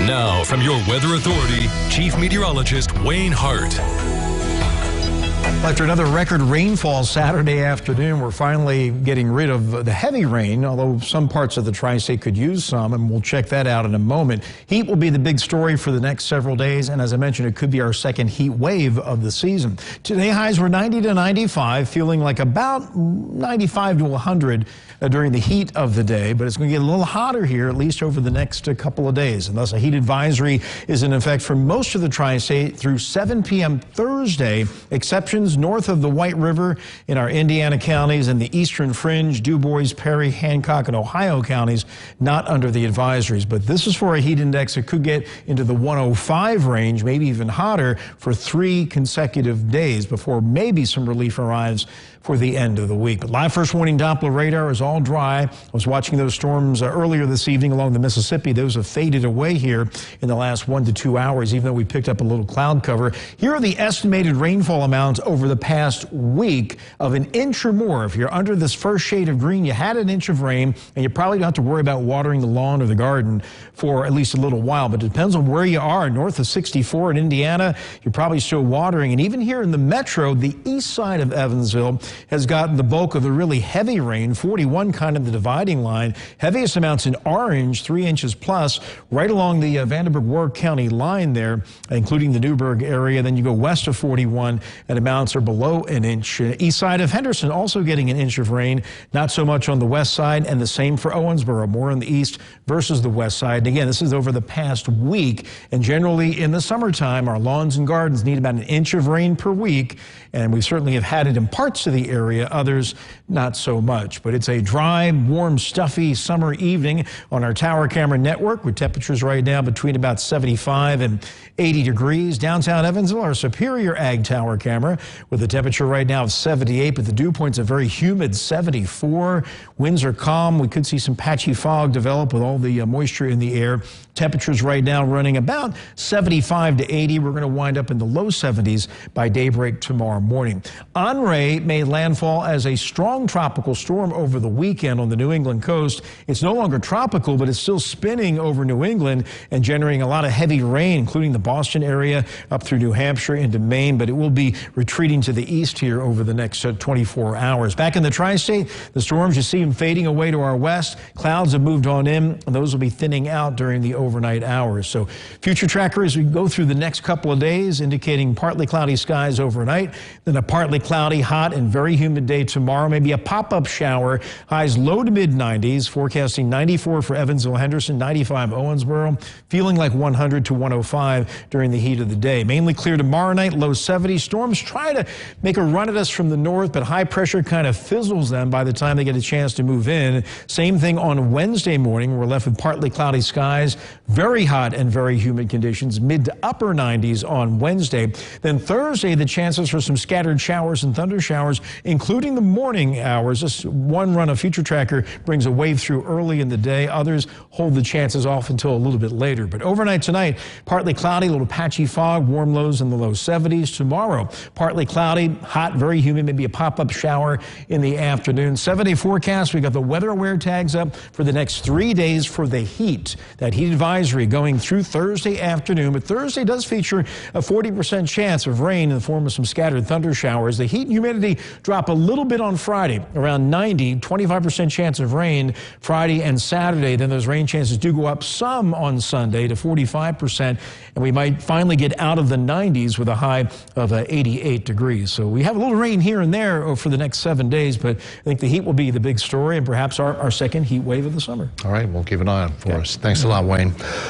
Now, from your weather authority, Chief Meteorologist Wayne Hart. After another record rainfall Saturday afternoon, we're finally getting rid of the heavy rain, although some parts of the tri-state could use some, and we'll check that out in a moment. Heat will be the big story for the next several days, and as I mentioned, it could be our second heat wave of the season. Today, highs were 90 to 95, feeling like about 95 to 100 during the heat of the day, but it's going to get a little hotter here, at least over the next couple of days. And thus, a heat advisory is in effect for most of the tri-state through 7 p.m. Thursday, exceptions north of the White River in our Indiana counties and the eastern fringe, Du Bois, Perry, Hancock, and Ohio counties, not under the advisories. But this is for a heat index that could get into the 105 range, maybe even hotter, for 3 consecutive days before maybe some relief arrives for the end of the week. But live first warning Doppler radar is all dry. I was watching those storms earlier this evening along the Mississippi. Those have faded away here in the last 1 to 2 hours, even though we picked up a little cloud cover. Here are the estimated rainfall amounts over the past week of an inch or more. If you're under this first shade of green, you had an inch of rain, and you probably don't have to worry about watering the lawn or the garden for at least a little while. But it depends on where you are. North of 64 in Indiana, you're probably still watering. And even here in the metro, the east side of Evansville has gotten the bulk of the really heavy rain, 41 kind of the dividing line. Heaviest amounts in Orange, 3 inches plus, right along the Vanderburgh-Ward County line there, including the Newburgh area. Then you go west of 41, and amounts are below an inch. East side of Henderson also getting an inch of rain, not so much on the west side, and the same for Owensboro, more on the east versus the west side. And again, this is over the past week, and generally in the summertime, our lawns and gardens need about an inch of rain per week, and we certainly have had it in parts of the area, others not so much. But it's a dry, warm, stuffy summer evening on our tower camera network with temperatures right now between about 75 and 80 degrees. Downtown Evansville, our Superior Ag Tower camera with a temperature right now of 78, but the dew point's a very humid 74. Winds are calm. We could see some patchy fog develop with all the moisture in the air. Temperatures right now running about 75 to 80. We're going to wind up in the low 70s by daybreak tomorrow morning. Henri made landfall as a strong tropical storm over the weekend on the New England coast. It's no longer tropical, but it's still spinning over New England and generating a lot of heavy rain, including the Boston area up through New Hampshire into Maine, but it will be retreating to the east here over the next 24 hours. Back in the tri-state, the storms, you see them fading away to our west. Clouds have moved on in, and those will be thinning out during the overnight hours. So future tracker as we go through the next couple of days, indicating partly cloudy skies overnight, then a partly cloudy, hot, and very humid day tomorrow, maybe a pop-up shower, highs low to mid-90s, forecasting 94 for Evansville, Henderson, 95 Owensboro, feeling like 100 to 105 during the heat of the day. Mainly clear tomorrow night, low 70s. Storms try to make a run at us from the north, but high pressure kind of fizzles them by the time they get a chance to move in. Same thing on Wednesday morning. We're left with partly cloudy skies, very hot and very humid conditions, mid to upper 90s on Wednesday. Then Thursday, the chances for some scattered showers and thunder showers, including the morning hours. This one run of Future Tracker brings a wave through early in the day. Others hold the chances off until a little bit later. But overnight tonight, partly cloudy, a little patchy fog, warm lows in the low 70s. Tomorrow, partly cloudy, hot, very humid, maybe a pop-up shower in the afternoon. 7-day forecast, we got the weather aware tags up for the next 3 days for the heat. That heat advisory going through Thursday afternoon, but Thursday does feature a 40% chance of rain in the form of some scattered thunder showers. The heat and humidity drop a little bit on Friday, around 90, 25% chance of rain Friday and Saturday. Then those rain chances do go up some on Sunday to 45%, and we might finally get out of the 90s with a high of 88 degrees. So we have a little rain here and there for the next 7 days, but I think the heat will be the big story and perhaps our second heat wave of the summer. All right, we'll keep an eye on it for us. Thanks a lot, Wayne.